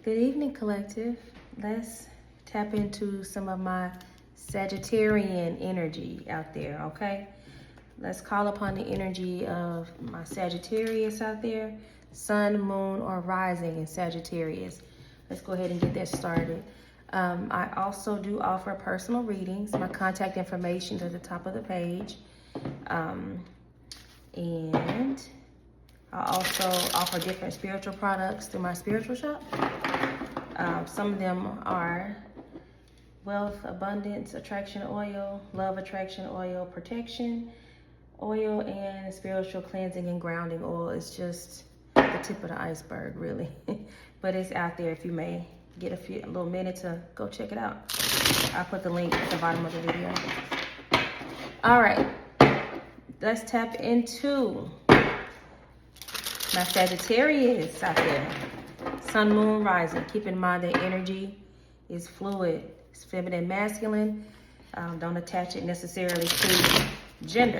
Good evening, collective. Let's tap into some of my Sagittarian energy out there, okay? Let's call upon the energy of my Sagittarius out there, sun, moon, or rising in Sagittarius. Let's go ahead and get that started. I also do offer personal readings. My contact information is at the top of the page. And I also offer different spiritual products through my spiritual shop. Some of them are wealth, abundance, attraction oil, love attraction oil, protection oil, and spiritual cleansing and grounding oil. It's just the tip of the iceberg, really. But it's out there if you may get a little minute to go check it out. I'll put the link at the bottom of the video. All right, let's tap into my Sagittarius out there. Sun, moon, rising. Keep in mind that energy is fluid. It's feminine, masculine. Don't attach it necessarily to gender.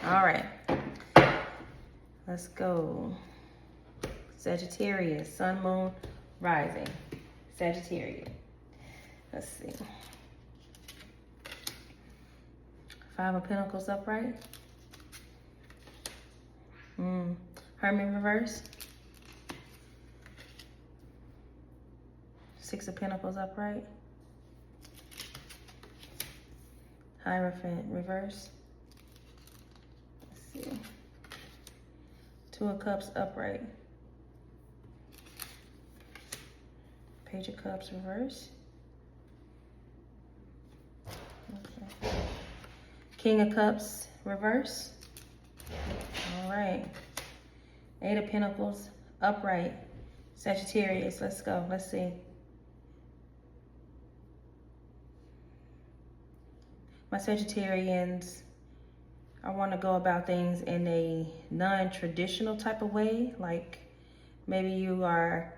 All right. Let's go. Sagittarius, sun, moon, rising. Sagittarius. Let's see. Five of Pentacles upright. Hermit reverse. Six of Pentacles upright. Hierophant reverse. Let's see. Two of Cups upright. Page of Cups reverse. Okay. King of Cups reverse. All right. Eight of Pentacles upright. Sagittarius, let's go. Let's see. My Sagittarians, I want to go about things in a non-traditional type of way. Like maybe you are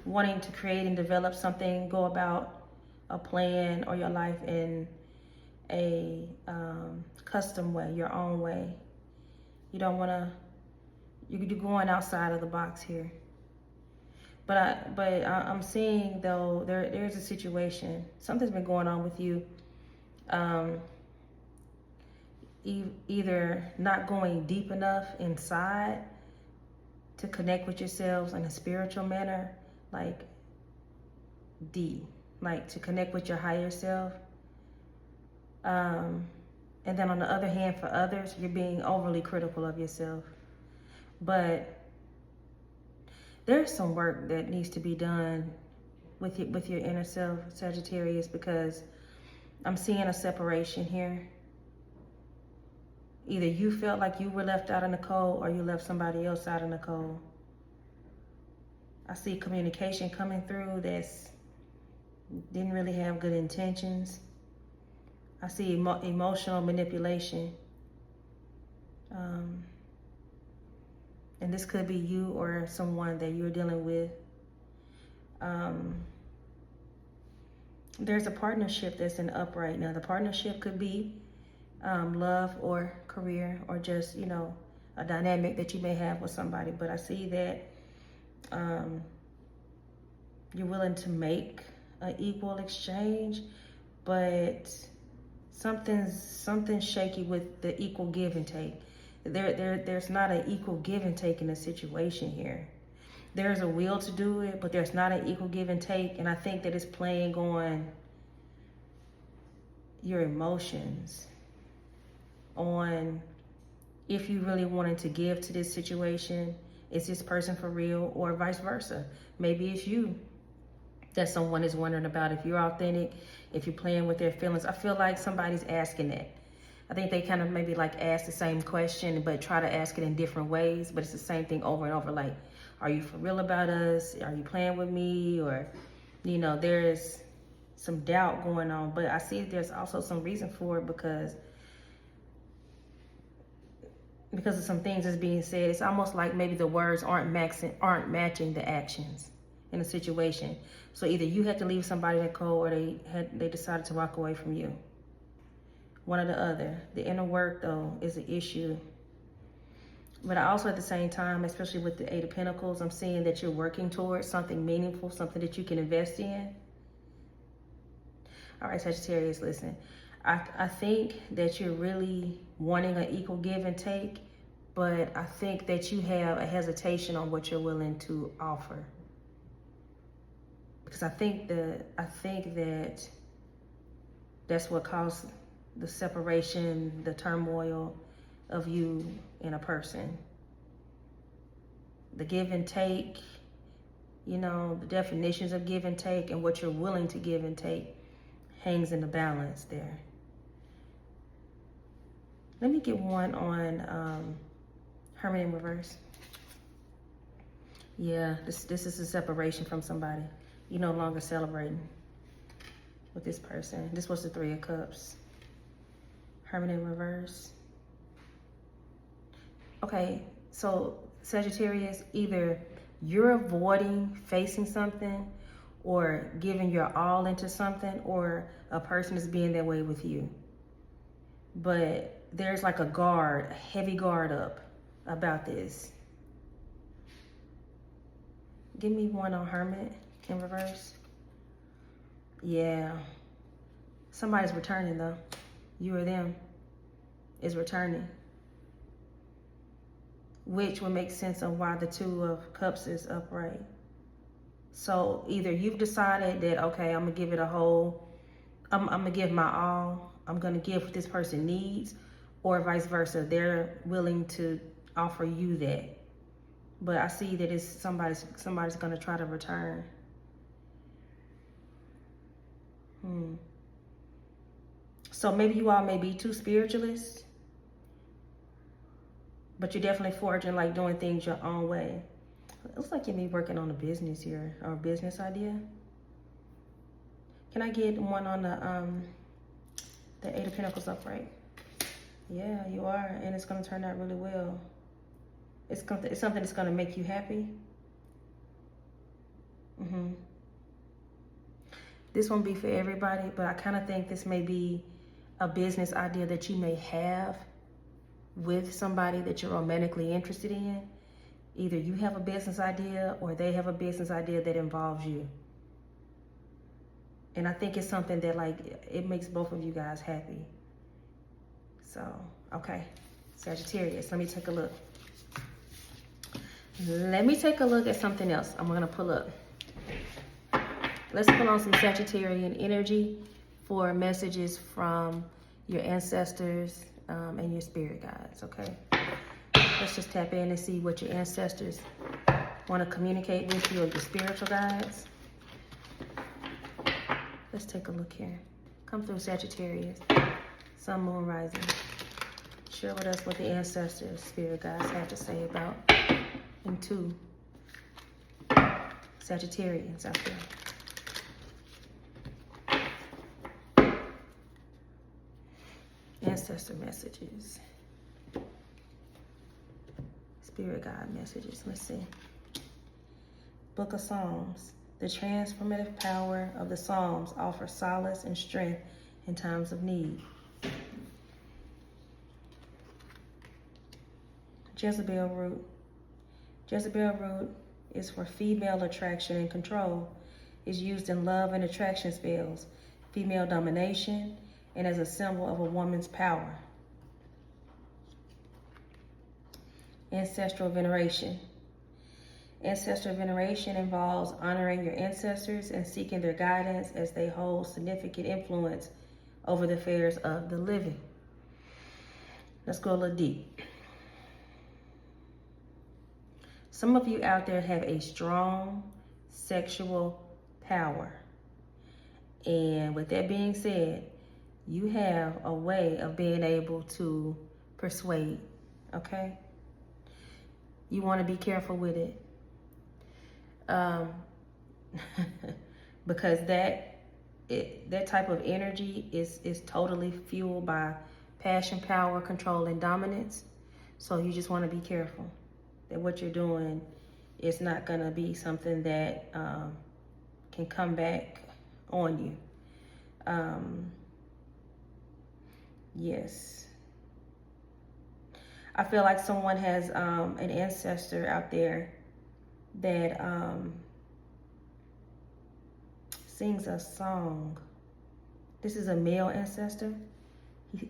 wanting to create and develop something, go about a plan or your life in a custom way, your own way. You don't want to, you're going outside of the box here. But I'm seeing though, there's a situation, something's been going on with you. Either not going deep enough inside to connect with yourselves in a spiritual manner, like to connect with your higher self. And then on the other hand, for others, you're being overly critical of yourself. But there's some work that needs to be done with your inner self, Sagittarius, because I'm seeing a separation here. Either you felt like you were left out in the cold or you left somebody else out in the cold. I see communication coming through that's didn't really have good intentions. I see emotional manipulation. And this could be you or someone that you're dealing with. There's a partnership that's in upright. Now, the partnership could be love or career or just, a dynamic that you may have with somebody. But I see that you're willing to make an equal exchange, but something's shaky with the equal give and take. There's not an equal give and take in the situation here. There's a will to do it, but there's not an equal give and take. And I think that it's playing on your emotions, on if you really wanted to give to this situation. Is this person for real, or vice versa? Maybe it's you that someone is wondering about, if you're authentic, if you're playing with their feelings. I feel like somebody's asking that. I think they kind of maybe like ask the same question, but try to ask it in different ways. But it's the same thing over and over. Like, are you for real about us? Are you playing with me? Or, there's some doubt going on. But I see there's also some reason for it because of some things that's being said. It's almost like maybe the words aren't matching the actions in a situation. So either you had to leave somebody in the cold, or they decided to walk away from you. One or the other. The inner work, though, is an issue. But I also at the same time, especially with the Eight of Pentacles, I'm seeing that you're working towards something meaningful, something that you can invest in. All right, Sagittarius, listen. I think that you're really wanting an equal give and take, but I think that you have a hesitation on what you're willing to offer. Because I think that that's what caused the separation, the turmoil of you and a person. The give and take, you know, the definitions of give and take and what you're willing to give and take hangs in the balance there. Let me get one on Hermit in reverse. Yeah, this is a separation from somebody. You're no longer celebrating with this person. This was the Three of Cups. Hermit in reverse. Okay, so Sagittarius, either you're avoiding facing something or giving your all into something, or a person is being that way with you. But there's like a guard, a heavy guard up about this. Give me one on Hermit in reverse. Yeah. Somebody's returning though. You or them is returning. Which would make sense of why the Two of Cups is upright. So either you've decided that, okay, I'm gonna give it a whole, I'm gonna give my all, I'm gonna give what this person needs, or vice versa. They're willing to offer you that. But I see that it's somebody's gonna try to return. So maybe you all may be too spiritualist, but you're definitely forging, like doing things your own way. It looks like you may be working on a business here, or a business idea. Can I get one on the Eight of Pentacles upright? Yeah, you are, and it's gonna turn out really well. It's something that's gonna make you happy. This won't be for everybody, but I kind of think this may be a business idea that you may have with somebody that you're romantically interested in. Either you have a business idea or they have a business idea that involves you. And I think it's something that, like, it makes both of you guys happy. So, okay, Sagittarius, let me take a look. Let me take a look at something else. I'm gonna pull up. Let's pull on some Sagittarian energy for messages from your ancestors and your spirit guides, okay? Let's just tap in and see what your ancestors want to communicate with you, or your spiritual guides. Let's take a look here. Come through, Sagittarius. Sun, Moon, Rising. Share with us what the ancestors, spirit guides have to say about and to Sagittarians out there. Ancestor messages. Spirit guide messages. Let's see. Book of Psalms. The transformative power of the Psalms offers solace and strength in times of need. Jezebel root. Jezebel root is for female attraction and control. It's used in love and attraction spells, female domination, and as a symbol of a woman's power. Ancestral veneration. Ancestral veneration involves honoring your ancestors and seeking their guidance as they hold significant influence over the affairs of the living. Let's go a little deep. Some of you out there have a strong sexual power. And with that being said, you have a way of being able to persuade, okay? You want to be careful with it. Because that type of energy is totally fueled by passion, power, control, and dominance. So you just want to be careful that what you're doing is not going to be something that can come back on you. Yes. I feel like someone has an ancestor out there that sings a song. This is a male ancestor.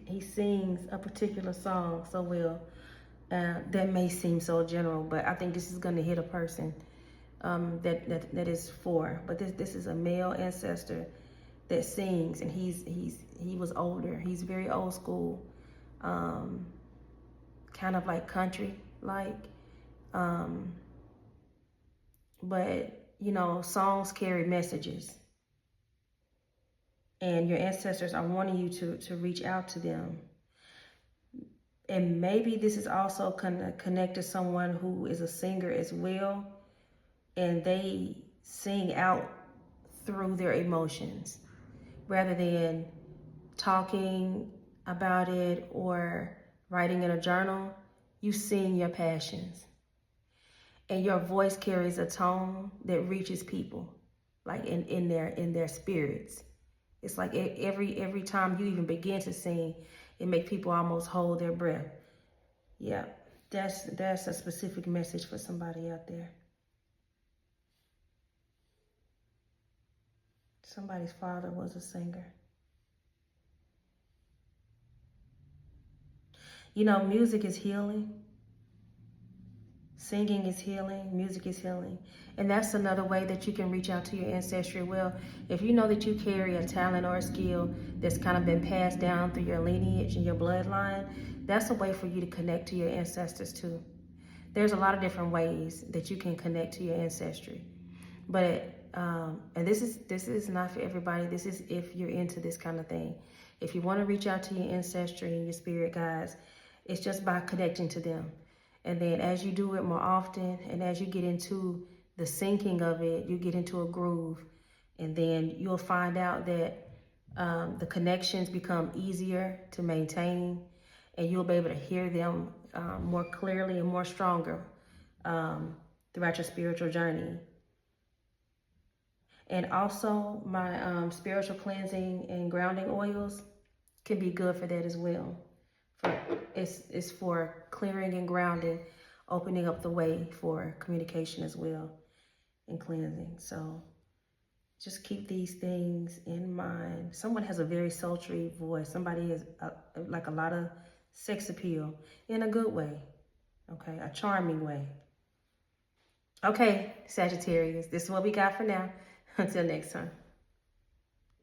He sings a particular song so well. That may seem so general, but I think this is going to hit a person that is for. But this is a male ancestor that sings, and he was older. He's very old school, kind of like country like. But you know, songs carry messages, and your ancestors are wanting you to reach out to them. And maybe this is also connect to someone who is a singer as well, and they sing out through their emotions rather than talking about it or writing in a journal. You sing your passions, and your voice carries a tone that reaches people, like in their spirits. It's like every time you even begin to sing, it makes people almost hold their breath. Yeah, that's a specific message for somebody out there. Somebody's father was a singer. You know, music is healing. Singing is healing, music is healing. And that's another way that you can reach out to your ancestry well. If you know that you carry a talent or a skill that's kind of been passed down through your lineage and your bloodline, that's a way for you to connect to your ancestors too. There's a lot of different ways that you can connect to your ancestry. But, and this is not for everybody. This is if you're into this kind of thing. If you want to reach out to your ancestry and your spirit guides, it's just by connecting to them. And then as you do it more often, and as you get into the syncing of it, you get into a groove. And then you'll find out that the connections become easier to maintain, and you'll be able to hear them more clearly and more stronger throughout your spiritual journey. And also my spiritual cleansing and grounding oils can be good for that as well. It's for clearing and grounding, opening up the way for communication as well, and cleansing. So just keep these things in mind. Someone has a very sultry voice. Somebody has like a lot of sex appeal in a good way, okay, a charming way. Okay, Sagittarius, this is what we got for now. Until next time.